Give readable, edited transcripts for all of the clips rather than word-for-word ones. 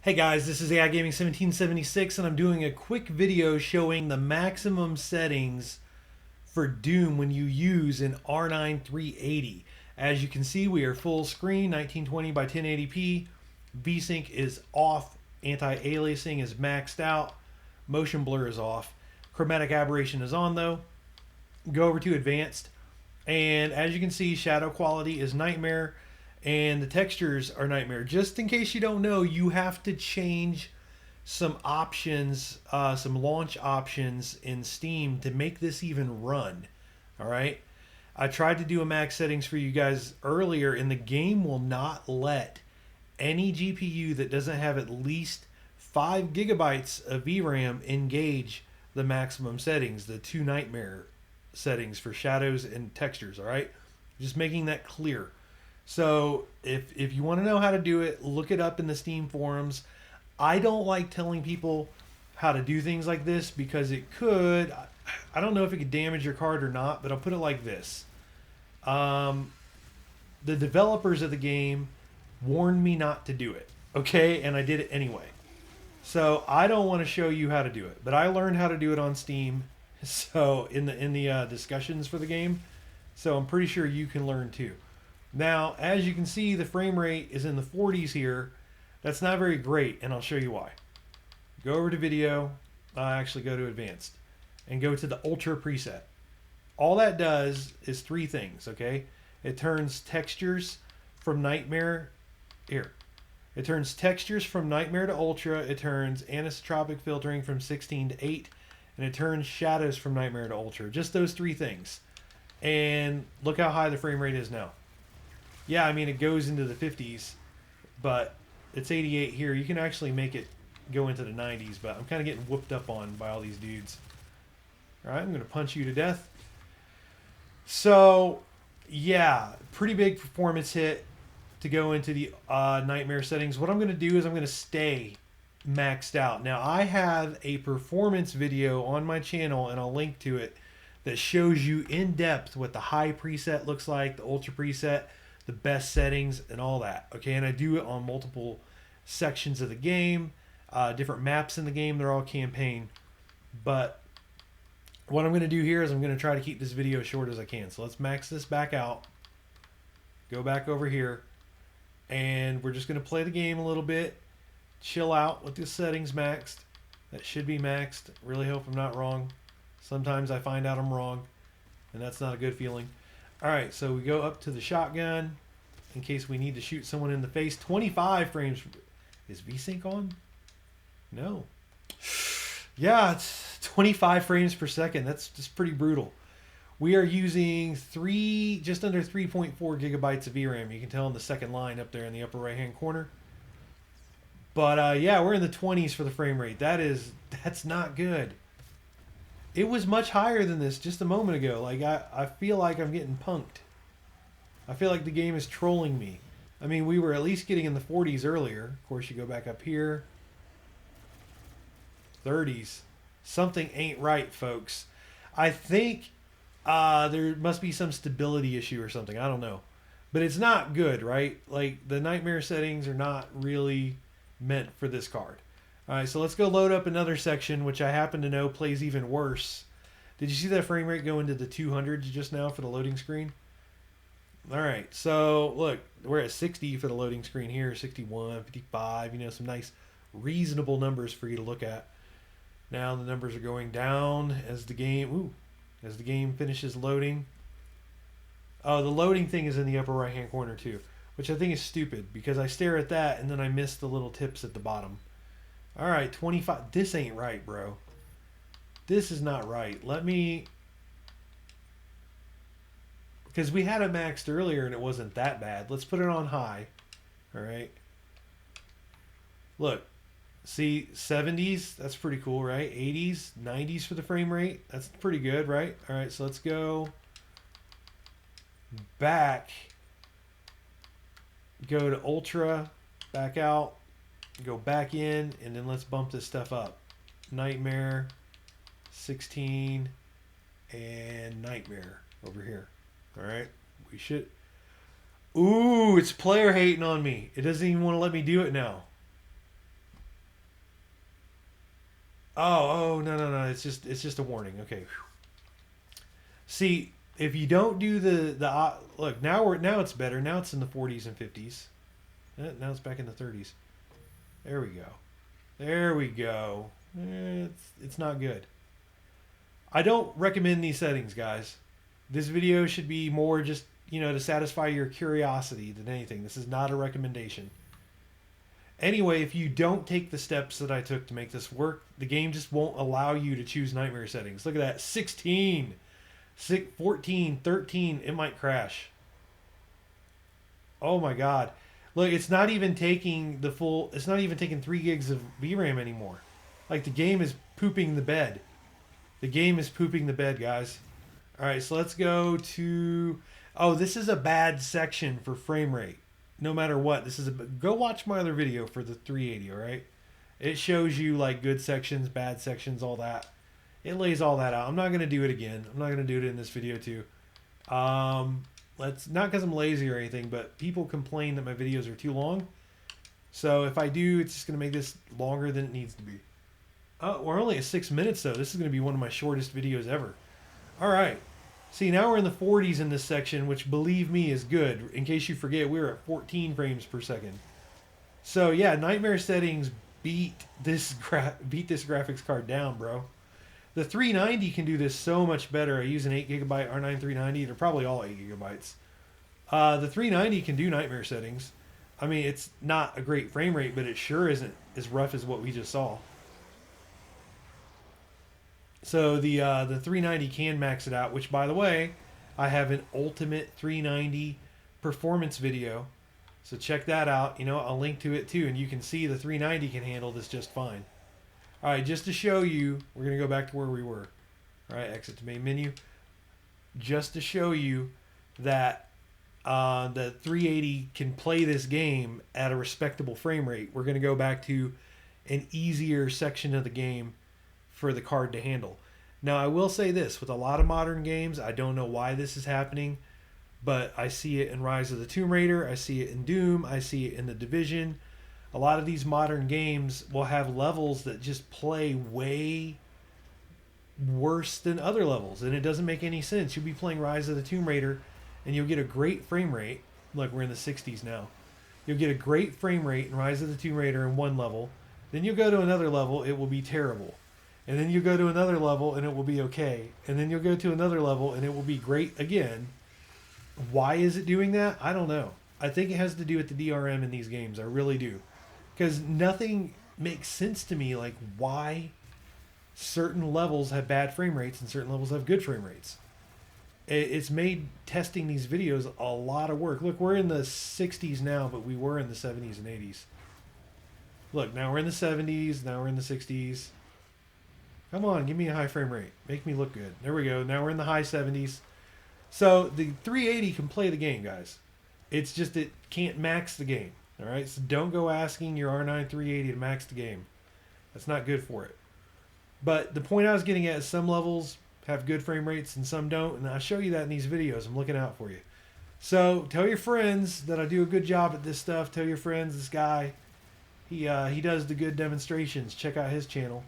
Hey guys, this is AI Gaming 1776 and I'm doing a quick video showing the maximum settings for Doom when you use an R9 380. As you can see, we are full screen, 1920 by 1080p. VSync is off, anti-aliasing is maxed out, motion blur is off, chromatic aberration is on though. Go over to advanced, and as you can see, shadow quality is nightmare and the textures are nightmare. Just in case you don't know, you have to change some options, some launch options in Steam to make this even run. All right. I tried to do a max settings for you guys earlier, and the game will not let any GPU that doesn't have at least 5 gigabytes of VRAM engage the maximum settings, the two nightmare settings for shadows and textures. All right. Just making that clear. So if you want to know how to do it, look it up in the Steam forums. I don't like telling people how to do things like this because it could, I don't know if it could damage your card or not, but I'll put it like this. The developers of the game warned me not to do it, okay? And I did it anyway. So I don't want to show you how to do it, but I learned how to do it on Steam. So in the discussions for the game, so I'm pretty sure you can learn too. Now, as you can see, the frame rate is in the 40s here. That's not very great, and I'll show you why. Go over to video, actually go to advanced, and go to the ultra preset. All that does is three things, okay? It turns textures from nightmare, here. It turns textures from nightmare to ultra, it turns anisotropic filtering from 16 to 8, and it turns shadows from nightmare to ultra. Just those three things. And look how high the frame rate is now. Yeah, I mean, it goes into the 50s, but it's 88 here. You can actually make it go into the 90s, but I'm kind of getting whooped up on by all these dudes. All right, I'm going to punch you to death. So, yeah, pretty big performance hit to go into the nightmare settings. What I'm going to do is I'm going to stay maxed out. Now, I have a performance video on my channel, and I'll link to it, that shows you in depth what the high preset looks like, the ultra preset, the best settings, and all that. Okay, and I do it on multiple sections of the game, different maps in the game. They're all campaign. But what I'm going to do here is I'm going to try to keep this video as short as I can. So let's max this back out. Go back over here. And we're just going to play the game a little bit. Chill out with the settings maxed. That should be maxed. Really hope I'm not wrong. Sometimes I find out I'm wrong, and that's not a good feeling. All right, so we go up to the shotgun in case we need to shoot someone in the face. 25 frames. Is VSync on? No. Yeah, it's 25 frames per second. That's just pretty brutal. We are using just under 3.4 gigabytes of VRAM. You can tell in the second line up there in the upper right-hand corner. But yeah, we're in the 20s for the frame rate. That's not good. It was much higher than this just a moment ago. Like, I feel like I'm getting punked. I feel like the game is trolling me. I mean, we were at least getting in the 40s earlier. Of course, you go back up here. 30s. Something ain't right, folks. I think there must be some stability issue or something. I don't know. But it's not good, right? Like, the nightmare settings are not really meant for this card. All right, so let's go load up another section, which I happen to know plays even worse. Did you see that frame rate go into the 200s just now for the loading screen? All right, so look, we're at 60 for the loading screen here, 61, 55, some nice reasonable numbers for you to look at. Now the numbers are going down as the game finishes loading. Oh, the loading thing is in the upper right-hand corner too, which I think is stupid because I stare at that and then I miss the little tips at the bottom. All right, 25. This ain't right, bro. This is not right. Because we had it maxed earlier and it wasn't that bad. Let's put it on high. All right. Look. See, 70s. That's pretty cool, right? 80s, 90s for the frame rate. That's pretty good, right? All right, so let's go back. Go to ultra. Back out. Go back in, and then let's bump this stuff up. Nightmare, 16, and Nightmare over here. All right, we should. Ooh, it's player hating on me. It doesn't even want to let me do it now. Oh, no, no, no. It's just a warning. Okay. See, if you don't do the look, now it's better. Now it's in the 40s and 50s. Now it's back in the 30s. There we go. There we go. It's not good. I don't recommend these settings, guys. This video should be more just, to satisfy your curiosity than anything. This is not a recommendation. Anyway, if you don't take the steps that I took to make this work, the game just won't allow you to choose nightmare settings. Look at that. 16, 14, 13. It might crash. Oh my God. Look, it's not even taking it's not even taking 3 gigs of VRAM anymore. Like, the game is pooping the bed. The game is pooping the bed, guys. All right, so let's go to... Oh, this is a bad section for frame rate. No matter what, go watch my other video for the 380, all right? It shows you, like, good sections, bad sections, all that. It lays all that out. I'm not going to do it again. I'm not going to do it in this video, too. Not because I'm lazy or anything, but people complain that my videos are too long. So if I do, it's just going to make this longer than it needs to be. Oh, we're only at 6 minutes, though. This is going to be one of my shortest videos ever. All right. See, now we're in the 40s in this section, which, believe me, is good. In case you forget, we're at 14 frames per second. So, yeah, nightmare settings beat this graphics card down, bro. The 390 can do this so much better. I use an 8GB R9 390. They're probably all 8GB. The 390 can do nightmare settings. I mean, it's not a great frame rate, but it sure isn't as rough as what we just saw. So the 390 can max it out, which, by the way, I have an ultimate 390 performance video. So check that out. I'll link to it too, and you can see the 390 can handle this just fine. All right, just to show you, we're going to go back to where we were. All right, exit to main menu. Just to show you that the 380 can play this game at a respectable frame rate, we're going to go back to an easier section of the game for the card to handle. Now, I will say this, with a lot of modern games, I don't know why this is happening, but I see it in Rise of the Tomb Raider, I see it in Doom, I see it in The Division. A lot of these modern games will have levels that just play way worse than other levels, and it doesn't make any sense. You'll be playing Rise of the Tomb Raider, and you'll get a great frame rate. Like, we're in the 60s now. You'll get a great frame rate in Rise of the Tomb Raider in one level. Then you'll go to another level, it will be terrible. And then you go to another level, and it will be okay. And then you'll go to another level, and it will be great again. Why is it doing that? I don't know. I think it has to do with the DRM in these games. I really do. Because nothing makes sense to me, like, why certain levels have bad frame rates and certain levels have good frame rates. It's made testing these videos a lot of work. Look, we're in the 60s now, but we were in the 70s and 80s. Look, now we're in the 70s, now we're in the 60s. Come on, give me a high frame rate. Make me look good. There we go. Now we're in the high 70s. So the 380 can play the game, guys. It's just it can't max the game. All right? So don't go asking your R9 380 to max the game. That's not good for it. But the point I was getting at is some levels have good frame rates and some don't. And I'll show you that in these videos. I'm looking out for you. So tell your friends that I do a good job at this stuff. Tell your friends this guy, he does the good demonstrations. Check out his channel.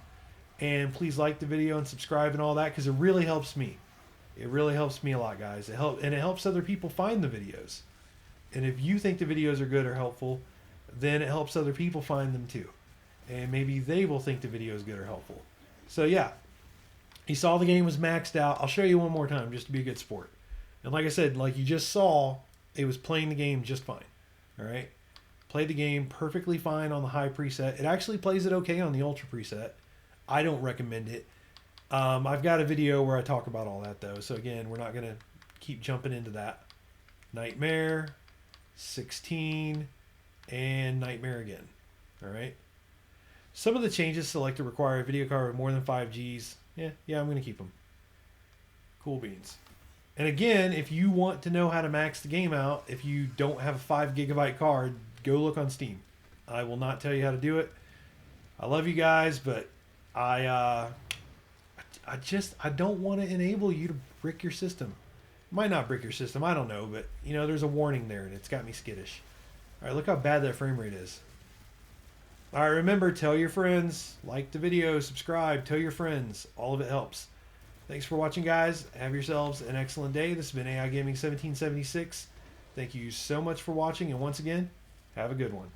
And please like the video and subscribe and all that, because it really helps me. It really helps me a lot, guys. It helps other people find the videos. And if you think the videos are good or helpful, then it helps other people find them too. And maybe they will think the video is good or helpful. So yeah, you saw the game was maxed out. I'll show you one more time just to be a good sport. And like I said, like you just saw, it was playing the game just fine. All right? Played the game perfectly fine on the high preset. It actually plays it okay on the ultra preset. I don't recommend it. I've got a video where I talk about all that, though. So, again, we're not going to keep jumping into that. Nightmare, 16, and Nightmare again. All right? Some of the changes selected require a video card with more than 5 Gs. Yeah, I'm going to keep them. Cool beans. And, again, if you want to know how to max the game out, if you don't have a 5GB card, go look on Steam. I will not tell you how to do it. I love you guys, but I don't want to enable you to brick your system. Might not brick your system, I don't know, but there's a warning there and it's got me skittish. All right, look how bad that frame rate is. All right, remember, tell your friends, like the video, subscribe, tell your friends. All of it helps. Thanks for watching, guys. Have yourselves an excellent day. This has been AI Gaming 1776. Thank you so much for watching, and once again, have a good one.